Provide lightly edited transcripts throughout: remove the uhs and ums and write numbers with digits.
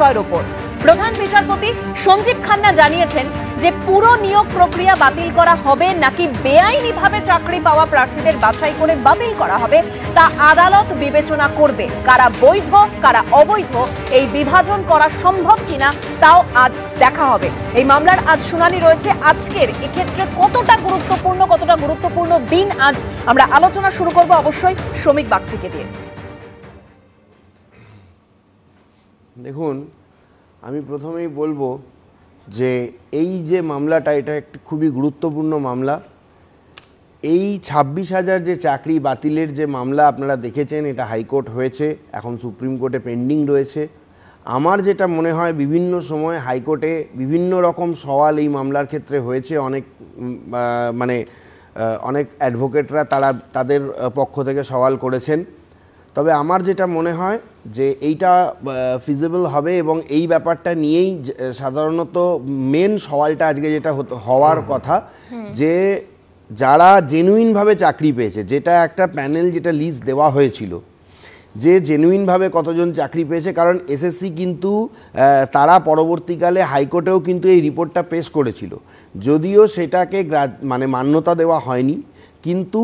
বিষয়ের উপর। প্রধান বিচারপতি সঞ্জীব খান্না জানিয়েছেন যে পুরো নিয়োগ প্রক্রিয়া বাতিল করা হবে নাকি বেআইনিভাবে চাকরি পাওয়া প্রার্থীদের বাছাই করে বাতিল করা হবে তা আদালত বিবেচনা করবে। কারা বৈধ কারা অবৈধ এই বিভাজন করা সম্ভব কিনা তাও আজ দেখা হবে। এই মামলার আজ শুনানি রয়েছে। আজকের এক্ষেত্রে কতটা গুরুত্বপূর্ণ দিন আজ আমরা আলোচনা শুরু করব অবশ্যই শ্রমিক বাগচিকে দিয়ে। দেখুন, আমি প্রথমেই বলবো যে এই যে মামলাটা, এটা একটি খুবই গুরুত্বপূর্ণ মামলা। এই 26,000 যে চাকরি বাতিলের যে মামলা আপনারা দেখেছেন, এটা হাইকোর্ট হয়েছে, এখন সুপ্রিম কোর্টে পেন্ডিং রয়েছে। আমার যেটা মনে হয়, বিভিন্ন সময় হাইকোর্টে বিভিন্ন রকম সওয়াল এই মামলার ক্ষেত্রে হয়েছে। অনেক অ্যাডভোকেটরা তাদের পক্ষ থেকে সওয়াল করেছেন। তবে আমার যেটা মনে হয় যে এইটা ফিজিবল হবে এবং এই ব্যাপারটা নিয়েই সাধারণত মেন সওয়ালটা আজকে যেটা হওয়ার কথা, যে যারা জেনুইনভাবে চাকরি পেয়েছে, যেটা একটা প্যানেল যেটা লিস্ট দেওয়া হয়েছিল, যে জেনুইনভাবে কতজন চাকরি পেয়েছে। কারণ এসএসসি কিন্তু পরবর্তীকালে হাইকোর্টেও কিন্তু এই রিপোর্টটা পেশ করেছিল, যদিও সেটাকে মান্যতা দেওয়া হয়নি। কিন্তু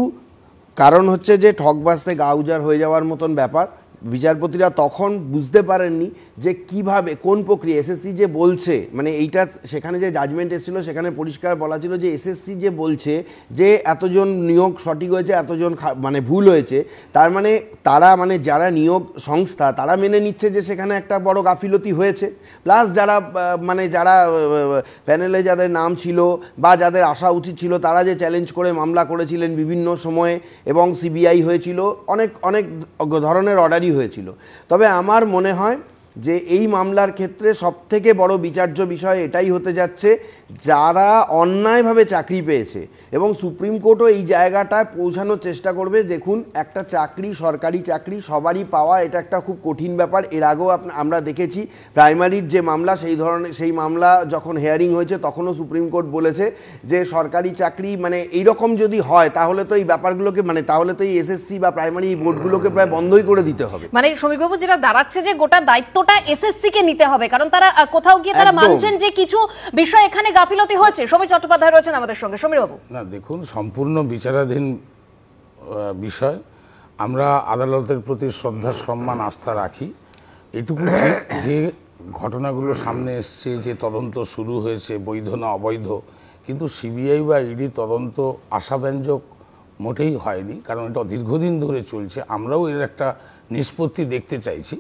কারণ হচ্ছে যে ঠকবাজতে গা উজাড় হয়ে যাওয়ার মতন ব্যাপার। বিচারপতিরা তখন বুঝতে পারেননি যে কিভাবে কোন প্রক্রিয়া এসএসসি যে বলছে, এইটা সেখানে যে জাজমেন্ট এসেছিল সেখানে পরিষ্কার বলা ছিল যে এসএসসি যে বলছে যে এতজন নিয়োগ সঠিক হয়েছে, এতজন ভুল হয়েছে, তার তারা যারা নিয়োগ সংস্থা তারা মেনে নিচ্ছে যে সেখানে একটা বড় গাফিলতি হয়েছে। প্লাস যারা যারা প্যানেলে যাদের নাম ছিল বা যাদের আসা উচিত ছিল, তারা যে চ্যালেঞ্জ করে মামলা করেছিলেন বিভিন্ন সময়ে এবং সিবিআই হয়েছিল, অনেক ধরনের অর্ডারই হয়েছিল। তবে আমার মনে হয় যে এই মামলার ক্ষেত্রে সবথেকে বড় বিচার্য বিষয় এটাই হতে যাচ্ছে, যারা অন্যায়ভাবে চাকরি পেয়েছে, এবং সুপ্রিম কোর্টও এই জায়গাটায় পৌঁছানোর চেষ্টা করবে। দেখুন, একটা চাকরি, সরকারি চাকরি সবারই পাওয়া, এটা একটা খুব কঠিন ব্যাপার। এর আগেও আমরা দেখেছি প্রাইমারির যে মামলা, সেই মামলা যখন হেয়ারিং হয়েছে তখনও সুপ্রিম কোর্ট বলেছে যে সরকারি চাকরি এইরকম যদি হয় তাহলে তো এই ব্যাপারগুলোকে তাহলে তো এই এসএসসি বা প্রাইমারি বোর্ডগুলোকে প্রায় বন্ধই করে দিতে হবে। শ্রমিকবাবু, যেটা দাঁড়াচ্ছে যে গোটা দায়িত্বটা এসএসসি কে নিতে হবে, কারণ তারা কোথাও গিয়ে তারা মানছেন যে কিছু বিষয় এখানে গাফিলতি হয়েছে। সমীর চট্টোপাধ্যায় রয়েছেন আমাদের সঙ্গে। সমীর বাবু, না, দেখুন, সম্পূর্ণ বিচারাধীন বিষয়। আমরা আদালতের প্রতি শ্রদ্ধা, সম্মান, আস্থা রাখি। এটুকু ঠিক যে ঘটনাগুলো সামনে এসছে, যে তদন্ত শুরু হয়েছে, বৈধ না অবৈধ, কিন্তু সিবিআই বা ইডি তদন্ত আশাব্যঞ্জক মোটেই হয়নি, কারণ এটা দীর্ঘদিন ধরে চলছে। আমরাও এর একটা নিষ্পত্তি দেখতে চাইছি।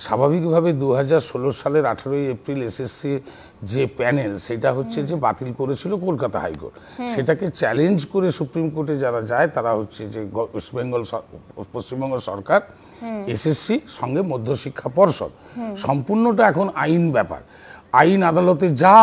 স্বাভাবিকভাবে 2016 সালের 18ই এপ্রিল এসএসসি যে প্যানেল, সেটা হচ্ছে যে বাতিল করেছিল কলকাতা হাইকোর্ট। সেটাকে চ্যালেঞ্জ করে সুপ্রিম কোর্টে যারা যায় তারা হচ্ছে যে পশ্চিমবঙ্গ সরকার, এসএসসি সঙ্গে মধ্যশিক্ষা পর্ষদ। সম্পূর্ণটা এখন আইন ব্যাপার। আইন আদালতে যা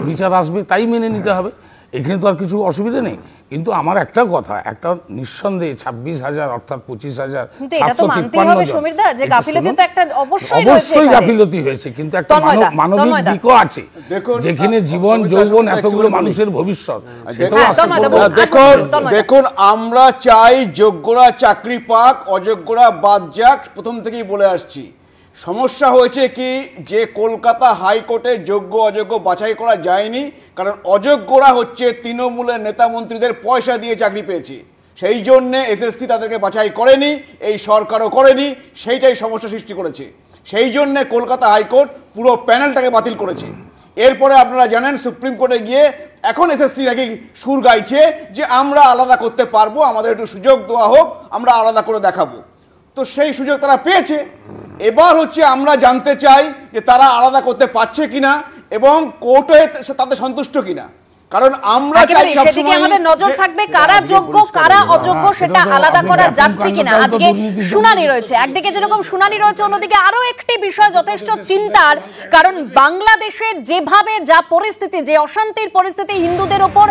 বিচার আসবে তাই মেনে নিতে হবে, এখানে তো আর কিছু অসুবিধা নেই। কিন্তু আমার একটা কথা, একটা নিঃসন্দেহে 26,000 অর্থাৎ 25,753 অবশ্যই গাফিলতি হয়েছে, কিন্তু একটা মানবিক দিকও আছে, যেখানে জীবন, যৌবন, এতগুলো মানুষের ভবিষ্যৎ। দেখুন, আমরা চাই যোগ্যরা চাকরি পাক, অযোগ্যরা বাদ যাক, প্রথম থেকেই বলে আসছি। সমস্যা হয়েছে কি, যে কলকাতা হাইকোর্টে যোগ্য অযোগ্য বাছাই করা যায়নি, কারণ অযোগ্যরা হচ্ছে তৃণমূলের নেতা মন্ত্রীদের পয়সা দিয়ে চাকরি পেয়েছে। সেই জন্যে এসএসসি তাদেরকে বাছাই করেনি, এই সরকারও করেনি, সেইটাই সমস্যা সৃষ্টি করেছে। সেই জন্যে কলকাতা হাইকোর্ট পুরো প্যানেলটাকে বাতিল করেছে। এরপরে আপনারা জানেন সুপ্রিম কোর্টে গিয়ে এখন এসএসসি নাকি সুর গাইছে যে আমরা আলাদা করতে পারবো, আমাদের একটু সুযোগ দেওয়া হোক, আমরা আলাদা করে দেখাবো। তো সেই সুযোগ তারা পেয়েছে। এবার হচ্ছে আমরা জানতে চাই যে তারা আলাদা করতে পারছে কিনা এবং কোর্টে তাদের সন্তুষ্ট কিনা। কারণ আমরা সেদিকে আমাদের নজর থাকবে, কারা যোগ্য কারা অযোগ্য সেটা আলাদা করা যাচ্ছে কিনা। আজকে শুনানি রয়েছে, একদিকে যেরকম শুনানি রয়েছে, অন্যদিকে আরো একটি বিষয় যথেষ্ট চিন্তার, কারণ বাংলাদেশে যেভাবে যা পরিস্থিতি, যে অশান্তির পরিস্থিতি, হিন্দুদের উপর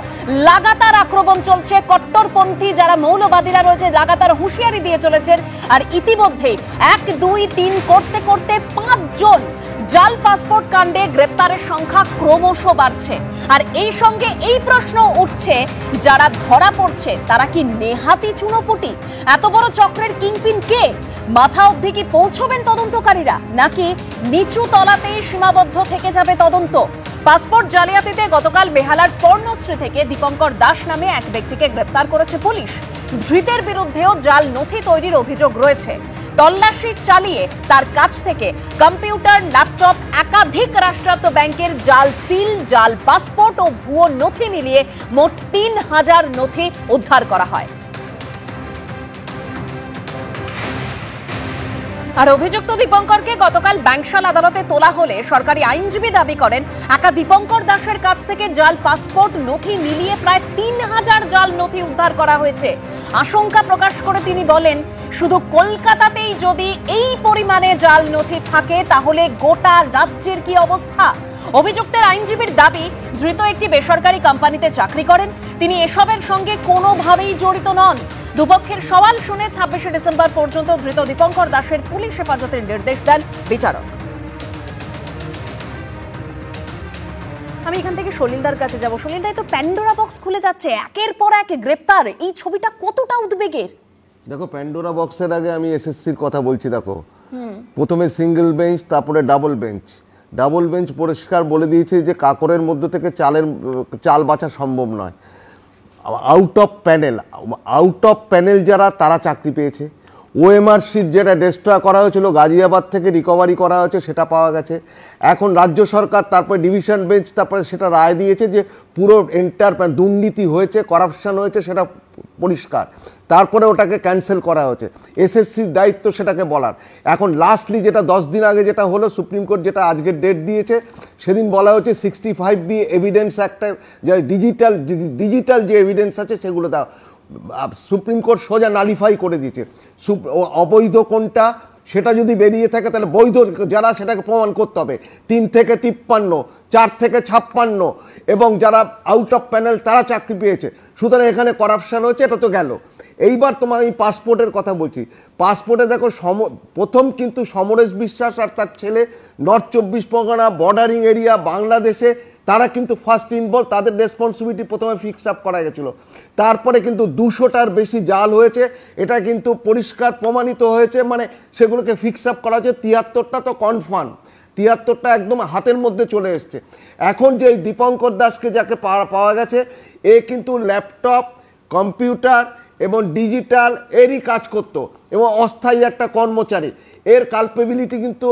লাগাতার আক্রমণ চলছে, কট্টরপন্থী যারা মৌলবাদীরা রয়েছে লাগাতার হুঁশিয়ারি দিয়ে চলেছেন, আর ইতিমধ্যে 1, 2, 3 করতে করতে 5 জন জাল পাসপোর্ট কাণ্ডে গ্রেপ্তারের সংখ্যা ক্রমশ বাড়ছে, আর এই সঙ্গে এই প্রশ্ন উঠছে, যারা ধরা পড়ছে তারা কি নেহাতি চুনোপুটি? এত বড় চক্রের কিংপিন কে? মাথা অবধি কি পৌঁছবেন তদন্তকারীরা, নাকি নিচু তলাতেই সীমাবদ্ধ থেকে যাবে তদন্ত? পাসপোর্ট জালিয়াতিতে গতকাল বেহালার পর্ণশ্রী থেকে দীপঙ্কর দাস নামে এক ব্যক্তিকে গ্রেপ্তার করেছে পুলিশ। ধৃতের বিরুদ্ধেও জাল নথি তৈরির অভিযোগ রয়েছে। তল্লাশি চালিয়ে তার কাছ থেকে কম্পিউটার, ল্যাপটপ, একাধিক রাষ্ট্রায়ত্ত ব্যাংকের জাল সিল, জাল পাসপোর্ট ও ভুয়ো নথি মিলিয়ে মোট 3000 নথি উদ্ধার করা হয়। আর অভিযুক্ত দীপঙ্করকে গতকাল ব্যাংশাল আদালতে তোলা হলে সরকারি আইনজীবী দাবি করেন, একা দীপঙ্কর দাসের কাছ থেকে জাল পাসপোর্ট নথি মিলিয়ে প্রায় 3000 জাল নথি উদ্ধার করা হয়েছে। আশঙ্কা প্রকাশ করে তিনি বলেন, শুধু কলকাতাতেই যদি এই পরিমাণে জাল নথি থাকে তাহলে গোটা রাজ্যের কি অবস্থা? অভিযুক্তের আইনজীবীর দাবি, ধৃত একটি বেসরকারি কোম্পানিতে চাকরি করেন, তিনি এসবের সঙ্গে কোনোভাবেই জড়িত নন। দুপক্ষের সওয়াল শুনে 26 ডিসেম্বর পর্যন্ত ধৃত দীপঙ্কর দাসের পুলিশ হেফাজতের নির্দেশ দেন বিচারক। আমি এখান থেকে সলিলদার কাছে যাব। সলিলদা, তো প্যান্ডোরা বক্স খুলে যাচ্ছে, একের পর এক গ্রেপ্তার, এই ছবিটা কতটা উদ্বেগের? দেখো, প্যান্ডোরা বক্সের আগে আমি এসএসসির কথা বলছি। দেখো, প্রথমে সিঙ্গেল বেঞ্চ, তারপরে ডাবল বেঞ্চ। ডাবল বেঞ্চ পরিষ্কার বলে দিয়েছে যে কাকরের মধ্যে থেকে চাল বাঁচা সম্ভব নয়। আউট অফ প্যানেল যারা, তারা চাকরি পেয়েছে। ওএমআর শিট যেটা ডিস্ট্রয় করা হয়েছিল গাজিয়াবাদ থেকে রিকভারি করা হয়েছে, সেটা পাওয়া গেছে। এখন রাজ্য সরকার, তারপরে ডিভিশন বেঞ্চ, তারপরে সেটা রায় দিয়েছে যে পুরো দুর্নীতি হয়েছে, করাপশন হয়েছে, সেটা পরিষ্কার। তারপরে ওটাকে ক্যান্সেল করা হয়েছে। এসএসসির দায়িত্ব সেটাকে বলার। এখন লাস্টলি যেটা 10 দিন আগে যেটা হলো, সুপ্রিম কোর্ট যেটা আজকের ডেট দিয়েছে, সেদিন বলা হয়েছে 65B এভিডেন্স একটা, যে ডিজিটাল যে এভিডেন্স আছে সেগুলো দাও। সুপ্রিম কোর্ট সোজা নালিফাই করে দিয়েছে। অবৈধ কোনটা সেটা যদি বেরিয়ে থাকে তাহলে বৈধ যারা, সেটাকে প্রমাণ করতে হবে। 3 থেকে 53, 4 থেকে 56, এবং যারা আউট অফ প্যানেল তারা চাকরি পেয়েছে। সুতরাং এখানে করাপশন হয়েছে, এটা তো গেল। এইবার তোমার এই পাসপোর্টের কথা বলছি। পাসপোর্টে দেখো, প্রথম কিন্তু সমরেশ বিশ্বাস আর তার ছেলে নর্থ 24 পরগনা বর্ডারিং এরিয়া বাংলাদেশে, তারা কিন্তু ফার্স্ট ইনভলভ। তাদের রেসপন্সিবিলিটি প্রথমে ফিক্স আপ করা গেছিলো। তারপরে কিন্তু 200টার বেশি জাল হয়েছে, এটা কিন্তু পরিষ্কার প্রমাণিত হয়েছে। মানে সেগুলোকে ফিক্স আপ করা হয়েছে। 73টা তো কনফার্ম, 73টা একদম হাতের মধ্যে চলে এসছে। এখন যে দীপঙ্কর দাসকে যাকে পাওয়া গেছে, এ কিন্তু ল্যাপটপ, কম্পিউটার এবং ডিজিটাল এরই কাজ করতো, এবং অস্থায়ী একটা কর্মচারী। এর কালপেবিলিটি কিন্তু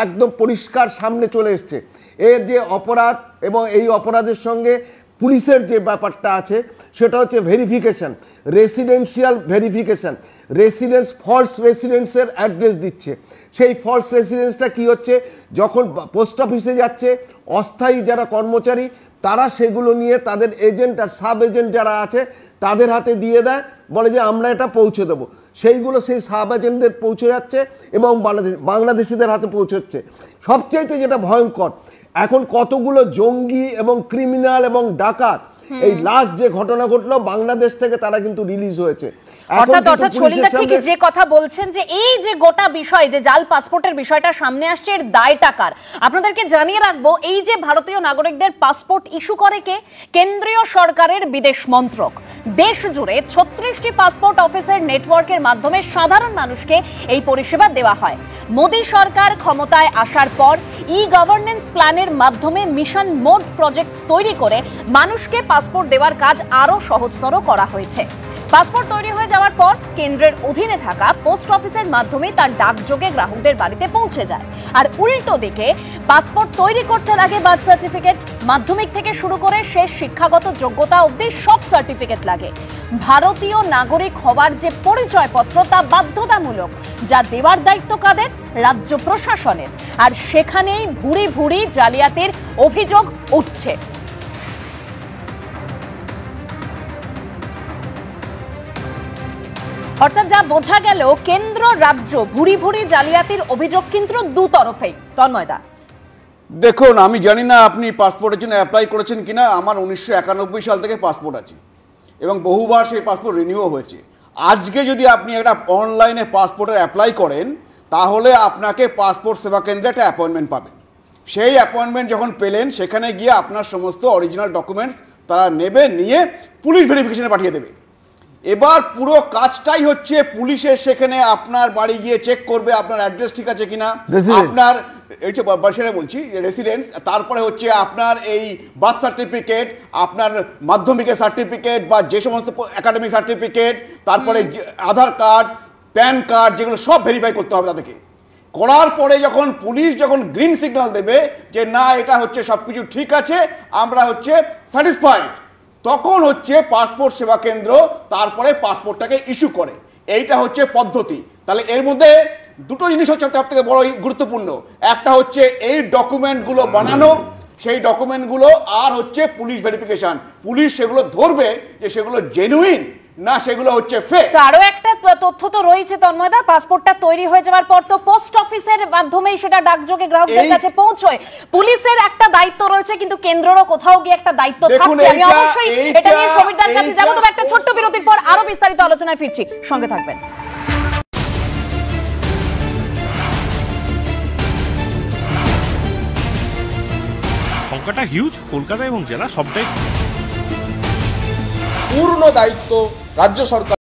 একদম পরিষ্কার সামনে চলে এসছে। এর যে অপরাধ, এবং এই অপরাধের সঙ্গে পুলিশের যে ব্যাপারটা আছে, সেটা হচ্ছে verification, residential verification. Residence, false রেসিডেন্সের অ্যাড্রেস দিচ্ছে। সেই ফলস রেসিডেন্সটা কি হচ্ছে, যখন পোস্ট অফিসে যাচ্ছে, অস্থায়ী যারা কর্মচারী তারা সেগুলো নিয়ে তাদের এজেন্ট আর সাব এজেন্ট যারা আছে তাদের হাতে দিয়ে দেয়, বলে যে আমরা এটা পৌঁছে দেবো। সেইগুলো সেই সাব এজেন্টদের পৌঁছে যাচ্ছে এবং বাংলাদেশিদের হাতে পৌঁছচ্ছে। সবচাইতে যেটা ভয়ঙ্কর, এখন কতগুলো জঙ্গি এবং ক্রিমিনাল এবং ডাকাত, এই লাস্ট যে ঘটনা ঘটলো বাংলাদেশ থেকে, তারা কিন্তু রিলিজ হয়েছে। অর্থাৎ সলিলদা ঠিকই যে কথা বলছেন, যে এই যে গোটা বিষয়, যে জাল পাসপোর্টের বিষয়টা সামনে আসছে, এর দায় টাকার। আপনাদেরকে জানিয়ে রাখবো, এই যে ভারতীয় নাগরিকদের পাসপোর্ট ইস্যু করে কে? কেন্দ্রীয় সরকারের বিদেশ মন্ত্রক। দেশ জুড়ে 36টি পাসপোর্ট অফিসের নেটওয়ার্কের মাধ্যমে সাধারণ মানুষকে এই পরিষেবা দেওয়া হয়। মোদী সরকার ক্ষমতায় আসার পর ই-গভর্নেন্স প্ল্যানের মাধ্যমে মিশন মোড প্রজেক্ট তৈরি করে মানুষকে পাসপোর্ট দেওয়ার কাজ আরো সহজতর করা হয়েছে। পাসপোর্ট তৈরি হয়ে যাওয়ার পর কেন্দ্রের অধীনে থাকা পোস্ট অফিসের মাধ্যমে তার ডাকযোগে গ্রাহকদের বাড়িতে পৌঁছে যায়। আর উল্টো দিকে পাসপোর্ট তৈরি করতে লাগে বার্থ সার্টিফিকেট, মাধ্যমিক থেকে শুরু করে শেষ শিক্ষাগত যোগ্যতা অবধি সব সার্টিফিকেট লাগে। ভারতীয় নাগরিক হওয়ার যে পরিচয়পত্র, তা বাধ্যতামূলক, যা দেওয়ার দায়িত্ব কাদের? রাজ্য প্রশাসনের। আর সেখানেই ভুরি ভুরি জালিয়াতির অভিযোগ উঠছে। অর্থাৎ যা বোঝা গেল, কেন্দ্র রাজ্য ভুরি ভুরি জালিয়াতির অভিযোগ কিন্তু দুতরফেই। তন্ময়দা, দেখুন, আমি জানি না আপনি পাসপোর্টের জন্য অ্যাপ্লাই করেছেন কিনা। আমার 1991 সাল থেকে পাসপোর্ট আছে এবং বহুবার সেই পাসপোর্ট রিনিউ হয়েছে। আজকে যদি আপনি একটা অনলাইনে পাসপোর্টের অ্যাপ্লাই করেন, তাহলে আপনাকে পাসপোর্ট সেবা কেন্দ্রে একটা অ্যাপয়েন্টমেন্ট পাবেন। সেই অ্যাপয়েন্টমেন্ট যখন পেলেন, সেখানে গিয়ে আপনার সমস্ত অরিজিনাল ডকুমেন্টস তারা নেবে, নিয়ে পুলিশ ভেরিফিকেশনে পাঠিয়ে দেবে। এবার পুরো কাজটাই হচ্ছে পুলিশের সেখানে আপনার বাড়ি গিয়ে চেক করবে আপনার অ্যাড্রেস ঠিক আছে কিনা, আপনার সেটা বলছি রেসিডেন্স, তারপরে হচ্ছে আপনার এই বার্থ সার্টিফিকেট, আপনার মাধ্যমিকের সার্টিফিকেট বা যে সমস্ত একাডেমিক সার্টিফিকেট, তারপরে আধার কার্ড, প্যান কার্ড, যেগুলো সব ভেরিফাই করতে হবে তাদেরকে। করার পরে যখন পুলিশ যখন গ্রিন সিগন্যাল দেবে যে না এটা হচ্ছে সবকিছু ঠিক আছে, আমরা হচ্ছে স্যাটিসফাইড, তখন হচ্ছে পাসপোর্ট সেবা কেন্দ্র তারপরে পাসপোর্টটাকে ইস্যু করে। এইটা হচ্ছে পদ্ধতি। তাহলে এর মধ্যে দুটো জিনিস হচ্ছে সব থেকে বড় গুরুত্বপূর্ণ, একটা হচ্ছে এই ডকুমেন্টগুলো বানানো, সেই ডকুমেন্টগুলো, আর হচ্ছে পুলিশ ভেরিফিকেশন। পুলিশ সেগুলো ধরবে যে সেগুলো জেনুইন না সেগুলো হচ্ছে ফেক। তো আরো একটা তথ্য তো রয়েছে তন্ময়দা, পাসপোর্টটা তৈরি হয়ে যাওয়ার পর তো পোস্ট অফিসের মাধ্যমেই সেটা ডাকযোগে গ্রাহকদের কাছে পৌঁছয়। পুলিশের একটা দায়িত্ব রয়েছে, কিন্তু কেন্দ্রেরও কোথাও গিয়ে একটা দায়িত্ব থাকছে। আমি অবশ্যই এটা নিয়ে সমীরদার কাছে যাব, তবে একটা ছোট্ট বিরতির পর আরো বিস্তারিত আলোচনায় ফিরছি, সঙ্গে থাকবেন। সংখ্যাটা হিউজ, কলকাতা এবং জেলা সবটাই। পূর্ণ দায়িত্ব রাজ্য সরকার।